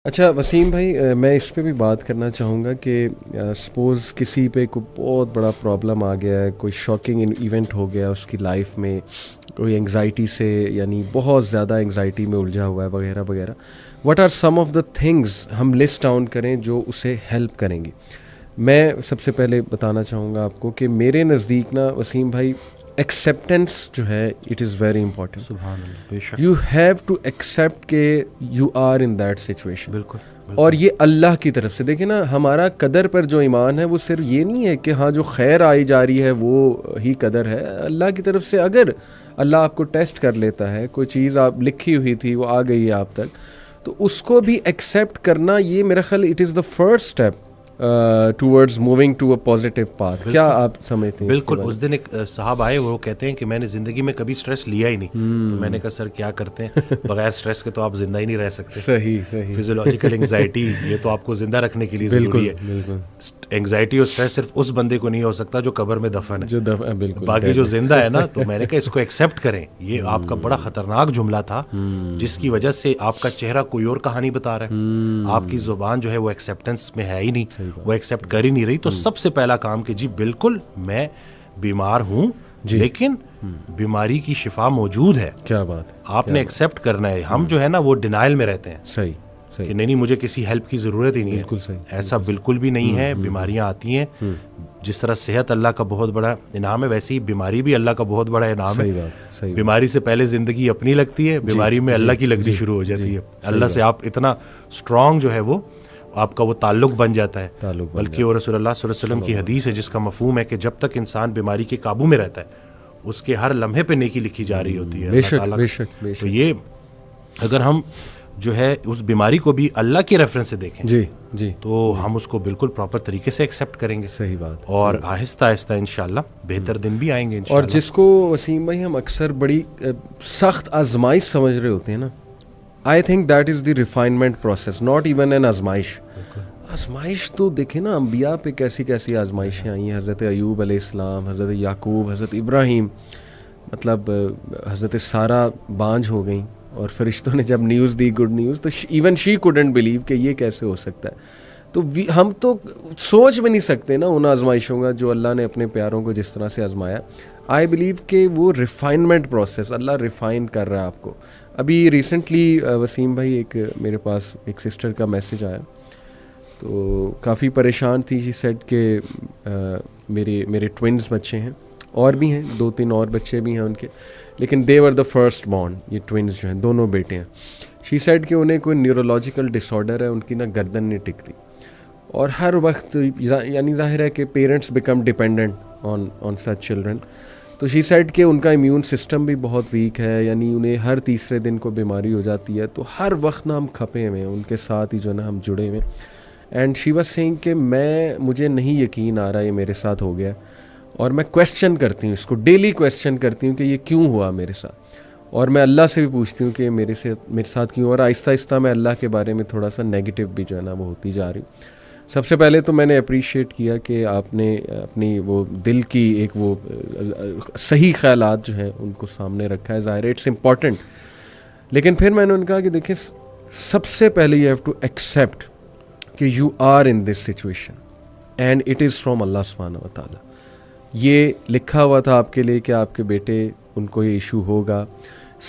अच्छा वसीम भाई, मैं इस पे भी बात करना चाहूँगा कि सपोज़ किसी पे कोई बहुत बड़ा प्रॉब्लम आ गया है, कोई शॉकिंग इवेंट हो गया उसकी लाइफ में, कोई एंग्जाइटी से यानी बहुत ज़्यादा एंग्जाइटी में उलझा हुआ है वगैरह वगैरह। What are some of the things हम लिस्ट डाउन करें जो उसे हेल्प करेंगी? मैं सबसे पहले बताना चाहूँगा आपको कि मेरे नज़दीक ना वसीम भाई, एक्सेप्टेंस जो है इट इज़ वेरी इंपॉर्टेंट। सुभान अल्लाह, बेशक। यू हैव टू एक्सेप्ट के you are in that situation. बिल्कुल। और ये अल्लाह की तरफ से, देखिए ना, हमारा कदर पर जो ईमान है वो सिर्फ ये नहीं है कि हाँ जो खैर आई जा रही है वो ही कदर है। अल्लाह की तरफ से अगर अल्लाह आपको टेस्ट कर लेता है, कोई चीज़ आप लिखी हुई थी वो आ गई है आप तक, तो उसको भी एक्सेप्ट करना, ये मेरा ख्याल it is the first step towards moving to a positive path. क्या आप समझते हैं? बिल्कुल। उस दिन एक साहब आए, वो कहते हैं कि मैंने ज़िंदगी में कभी स्ट्रेस लिया ही नहीं। तो मैंने कहा सर क्या करते हैं, बगैर स्ट्रेस के तो आप जिंदा ही नहीं रह सकते। सही सही। फिजियोलॉजिकल एंग्जाइटी ये तो आपको जिंदा रखने के लिए ज़रूरी है। बिल्कुल। एंग्जाइटी और स्ट्रेस सिर्फ उस बंदे को नहीं हो सकता जो कब्र में दफन है, बिल्कुल, बाकी जो जिंदा है ना। तो मैंने कहा इसको एक्सेप्ट करें। ये आपका बड़ा खतरनाक जुमला था जिसकी वजह से आपका चेहरा कोई और कहानी बता रहा है। आपकी जुबान जो है वो एक्सेप्टेंस में है ही नहीं, वो एक्सेप्ट कर ही नहीं रही। तो सबसे पहला काम कि जी बिल्कुल मैं बीमार हूँ, लेकिन बीमारी की शिफा मौजूद है। क्या बात है, आपने एक्सेप्ट करना है। हम जो है ना वो डिनाइल में रहते हैं। सही सही कि नहीं मुझे किसी हेल्प की ज़रूरत ही नहीं है। बिल्कुल सही। ऐसा बिल्कुल भी नहीं है। बीमारियां आती हैं, जिस तरह सेहत अल्लाह का बहुत बड़ा इनाम है, वैसे ही बीमारी भी अल्लाह का बहुत बड़ा इनाम सही है। बात, सही बीमारी से पहले ज़िंदगी अपनी लगती है, बीमारी में अल्लाह की लगनी शुरू हो जाती है। अल्लाह से आप इतना स्ट्रॉन्ग जो है वो आपका वो ताल्लुक बन जाता है। बल्कि और रसूलुल्लाह सल्लल्लाहु अलैहि वसल्लम की हदीस है जिसका मफहूम है कि जब तक इंसान बीमारी के काबू में रहता है उसके हर लम्हे पे नेकी लिखी जा रही होती है। बेशक, अल्लाह ताला बेशक, तो बेशक। ये अगर हम जो है उस बीमारी को भी अल्लाह के रेफरेंस से देखें जी जी, तो हम उसको बिल्कुल प्रॉपर तरीके से एक्सेप्ट करेंगे। सही बात। और आहिस्ता आहिस्ता इंशाल्लाह बेहतर दिन भी आएंगे इंशाल्लाह। और जिसको वसीम भाई हम अक्सर बड़ी सख्त आजमाइश समझ रहे होते हैं ना, I think that is the refinement process, not even an आजमाइश। आजमाइश तो देखे ना, अम्बिया पे कैसी कैसी आजमाइशें आई हैं। हज़रत अयूब अलैहिस्सलाम, हज़रत याकूब, हज़रत इब्राहीम, मतलब हज़रत सारा बांझ हो गई और फरिश्तों ने जब न्यूज़ दी, गुड न्यूज़, तो इवन शी कुडंट बिलीव कि ये कैसे हो सकता है। तो हम तो सोच भी नहीं सकते ना उन आजमाइशों का जो अल्लाह ने अपने प्यारों को जिस तरह से आजमाया। आई बिलीव कि वो रिफाइनमेंट प्रोसेस, अल्लाह रिफ़ाइन कर रहा है आपको। अभी रिसेंटली वसीम भाई एक मेरे पास एक सिस्टर का मैसेज आया, तो काफ़ी परेशान थी। शी सेड के मेरे ट्विन्स बच्चे हैं, और भी हैं 2-3 और बच्चे भी हैं उनके, लेकिन दे वर द फर्स्ट बॉर्न, ये ट्विन्स जो हैं दोनों बेटे हैं। शी सेड कि उन्हें कोई न्यूरोलॉजिकल डिसऑर्डर है, उनकी ना गर्दन नहीं टिकती और हर वक्त यानी ज़ाहिर है कि parents become dependent on such children. तो शी सेड कि उनका इम्यून सिस्टम भी बहुत वीक है, यानी उन्हें हर तीसरे दिन को बीमारी हो जाती है। तो हर वक्त ना हम खपे हुए हैं उनके साथ ही, जो ना हम जुड़े हुए। एंड शी वाज सेइंग कि मुझे नहीं यकीन आ रहा ये मेरे साथ हो गया, और मैं क्वेश्चन करती हूँ इसको, डेली क्वेश्चन करती हूँ कि ये क्यों हुआ मेरे साथ, और मैं अल्लाह से भी पूछती हूँ कि मेरे साथ क्यों। और आहिस्ता आहिस्ता मैं अल्लाह के बारे में थोड़ा सा नेगेटिव भी जो है ना वो होती जा रही हूँ। सबसे पहले तो मैंने अप्रिशिएट किया कि आपने अपनी वो दिल की एक वो सही ख्यालात जो हैं उनको सामने रखा है, ज़ाहिर है इट्स इम्पॉर्टेंट। लेकिन फिर मैंने उनका कहा कि देखिए, सबसे पहले यू हैव टू एक्सेप्ट कि you are in this situation and it is from Allah सुब्हानहू व तआला। ये लिखा हुआ था आपके लिए कि आपके बेटे उनको ये इशू होगा।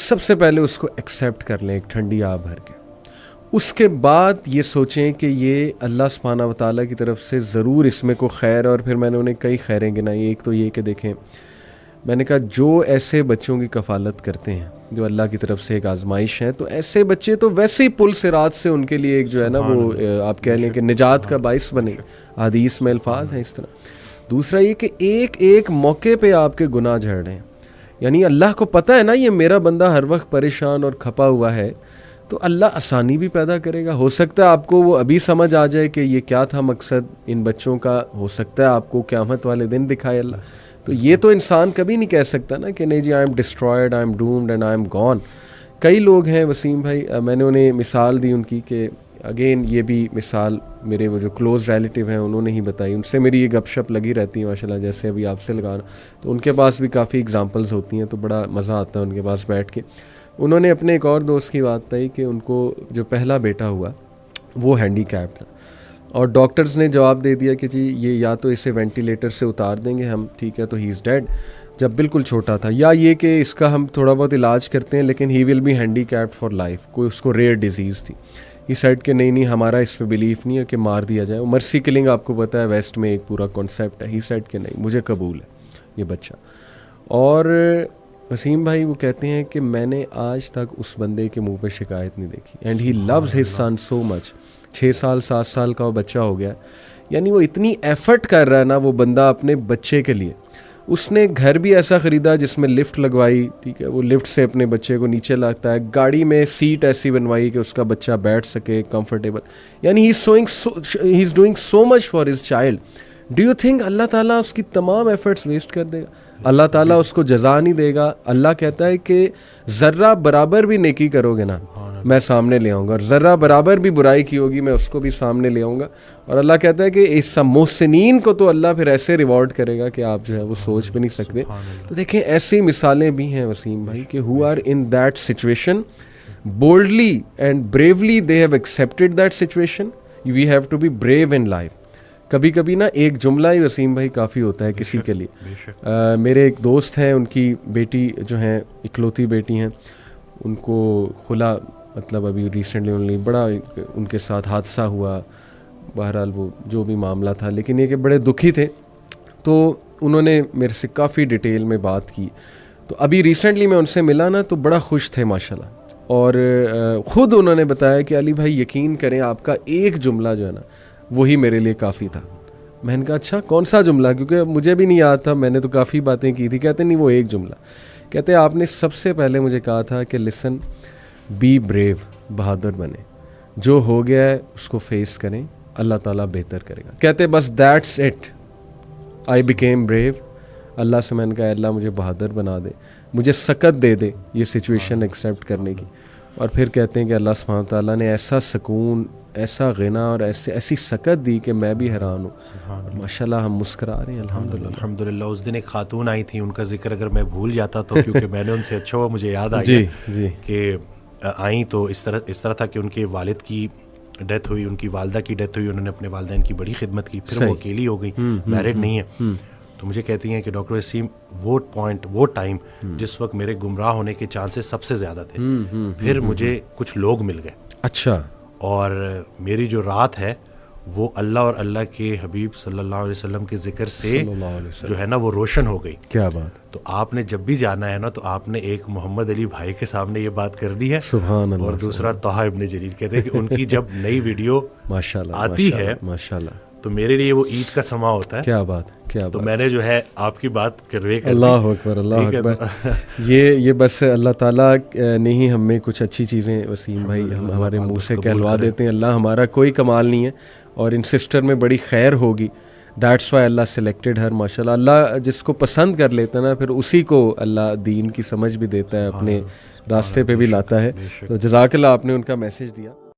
सबसे पहले उसको एक्सेप्ट कर लें एक ठंडी आह भर के। उसके बाद ये सोचें कि ये अल्लाह सुब्हानहू व तआला की तरफ से ज़रूर इसमें को खैर। और फिर मैंने उन्हें कई खैरें गिनाई। एक तो ये कि देखें, मैंने कहा जो ऐसे बच्चों की कफ़ालत करते हैं जो अल्लाह की तरफ से एक आजमाइश है, तो ऐसे बच्चे तो वैसे ही पुल सिरात से उनके लिए एक जो है ना वो आप कह लें कि निजात का बाइस बने। हदीस में अल्फाज हैं इस तरह। दूसरा ये कि एक एक मौके पे आपके गुनाह झड़ रहे हैं, यानी अल्लाह को पता है ना ये मेरा बंदा हर वक्त परेशान और खपा हुआ है, तो अल्लाह आसानी भी पैदा करेगा। हो सकता है आपको वो अभी समझ आ जाए कि ये क्या था मकसद इन बच्चों का, हो सकता है आपको क़यामत वाले दिन दिखाए अल्लाह। तो ये तो इंसान कभी नहीं कह सकता ना कि नहीं जी I am destroyed, I am doomed and I am gone. कई लोग हैं वसीम भाई, मैंने उन्हें मिसाल दी उनकी कि अगेन ये भी मिसाल मेरे वो जो क्लोज़ रिलेटिव हैं उन्होंने ही बताई, उनसे मेरी ये गपशप लगी रहती है माशाल्लाह, जैसे अभी आपसे लगा रहा, तो उनके पास भी काफ़ी एग्जांपल्स होती हैं, तो बड़ा मज़ा आता है उनके पास बैठ के। उन्होंने अपने एक और दोस्त की बात बताई कि उनको जो पहला बेटा हुआ वो हैंडीकैप था। और डॉक्टर्स ने जवाब दे दिया कि जी ये या तो इसे वेंटिलेटर से उतार देंगे हम, ठीक है, तो ही इज़ डेड, जब बिल्कुल छोटा था, या ये कि इसका हम थोड़ा बहुत इलाज करते हैं लेकिन he will be handicapped for life, कोई उसको रेयर डिजीज़ थी। इस साइड के नहीं हमारा इस पर बिलीफ नहीं है कि मार दिया जाए। मर्सी किलिंग आपको पता है वेस्ट में एक पूरा कॉन्सेप्ट है। ही साइड के नहीं, मुझे कबूल है ये बच्चा। और वसीम भाई वो कहते हैं कि मैंने आज तक उस बंदे के मुंह पे शिकायत नहीं देखी, and he loves his son so much. 6 साल 7 साल का वो बच्चा हो गया, यानी वो इतनी एफर्ट कर रहा है ना वो बंदा अपने बच्चे के लिए। उसने घर भी ऐसा ख़रीदा जिसमें लिफ्ट लगवाई, ठीक है, वो लिफ्ट से अपने बच्चे को नीचे लाता है, गाड़ी में सीट ऐसी बनवाई कि उसका बच्चा बैठ सके कंफर्टेबल, यानी he is doing so much for his child. Do you think Allah ताला उसकी तमाम एफर्ट्स वेस्ट कर देगा? अल्लाह ताला उसको जज़ा नहीं देगा। अल्लाह कहता है कि ज़र्रा बराबर भी नेकी करोगे ना मैं सामने ले आऊँगा, और ज़र्रा बराबर भी बुराई की होगी मैं उसको भी सामने ले आऊँगा। और अल्लाह कहता है कि इस मोहसिनीन को तो अल्लाह फिर ऐसे रिवॉर्ड करेगा कि आप जो है वो सोच भी नहीं सकते। तो देखें ऐसी मिसालें भी हैं वसीम भाई कि who are in that situation boldly and bravely they have accepted that situation. We have to be brave in life. कभी कभी ना एक जुमला ही वसीम भाई काफ़ी होता है किसी के लिए। मेरे एक दोस्त हैं, उनकी बेटी जो हैं इकलौती बेटी हैं, उनको खुला मतलब अभी रिसेंटली ओनली बड़ा उनके साथ हादसा हुआ, बहरहाल वो जो भी मामला था, लेकिन ये कि बड़े दुखी थे। तो उन्होंने मेरे से काफ़ी डिटेल में बात की। तो अभी रिसेंटली मैं उनसे मिला ना तो बड़ा खुश थे माशाल्लाह। और ख़ुद उन्होंने बताया कि अली भाई यकीन करें आपका एक जुमला जो है ना वही मेरे लिए काफ़ी था। मैंने कहा अच्छा कौन सा जुमला, क्योंकि मुझे भी नहीं याद था, मैंने तो काफ़ी बातें की थी। कहते नहीं वो एक जुमला, कहते आपने सबसे पहले मुझे कहा था कि लिसन बी ब्रेव, बहादुर बने, जो हो गया है उसको फेस करें, अल्लाह ताला बेहतर करेगा। कहते बस that's it, I became brave. Allah से मैंने कहा अल्लाह मुझे बहादुर बना दे, मुझे सकत दे दे ये सिचुएशन एक्सेप्ट करने की। और फिर कहते हैं कि अल्लाह सुब्हान ताला ने ऐसा सुकून, ऐसा गिना और ऐसी सकत दी कि मैं भी हैरान हूँ। माशाल्लाह हम मुस्करा रहे हैं अल्हम्दुलिल्लाह। उस दिन एक खातून आई थी, उनका जिक्र अगर मैं भूल जाता तो क्योंकि मैंने उनसे अच्छा हुआ मुझे याद आ गया जी कि आई तो इस तरह था कि उनके वालिद की डेथ हुई, उनकी वालदा की डेथ हुई, उन्होंने अपने वालिदैन की बड़ी खिदमत की, फिर वो अकेली हो गई, मैरिड नहीं है। तो मुझे कहती हैं कि डॉक्टर वसीम वो टाइम जिस वक्त मेरे गुमराह होने के चांसेस सबसे ज़्यादा थे, फिर मुझे कुछ लोग मिल गए। अच्छा। और मेरी जो रात है वो अल्लाह और अल्लाह के हबीब सल्लल्लाहु अलैहि वसल्लम के जिक्र से जो है ना वो रोशन हो गई। क्या बात। तो आपने जब भी जाना है ना तो आपने एक मोहम्मद अली भाई के सामने ये बात करनी है, सुभान अल्लाह, और दूसरा तोहा इब्न जरीर। कहते हैं कि उनकी जब नई वीडियो माशाल्लाह आती है माशाल्लाह तो मेरे लिए वो ईद का समा होता है। क्या बात, क्या तो बात। मैंने जो है आपकी बात करवे कर अल्लाह अकबर, अल्लाह अकबर। ये बस अल्लाह ताला ने ही हमें कुछ अच्छी चीज़ें वसीम भाई हम हमारे मुंह से कहलवा देते हैं। अल्लाह हमारा कोई कमाल नहीं है, और इन सिस्टर में बड़ी खैर होगी। दैट्स वाई अल्लाह सिलेक्टेड हर। माशाल्लाह अल्लाह जिसको पसंद कर लेता है ना फिर उसी को अल्लाह दीन की समझ भी देता है, अपने रास्ते पे भी लाता है। तो जज़ाकल्लाह आपने उनका मैसेज दिया।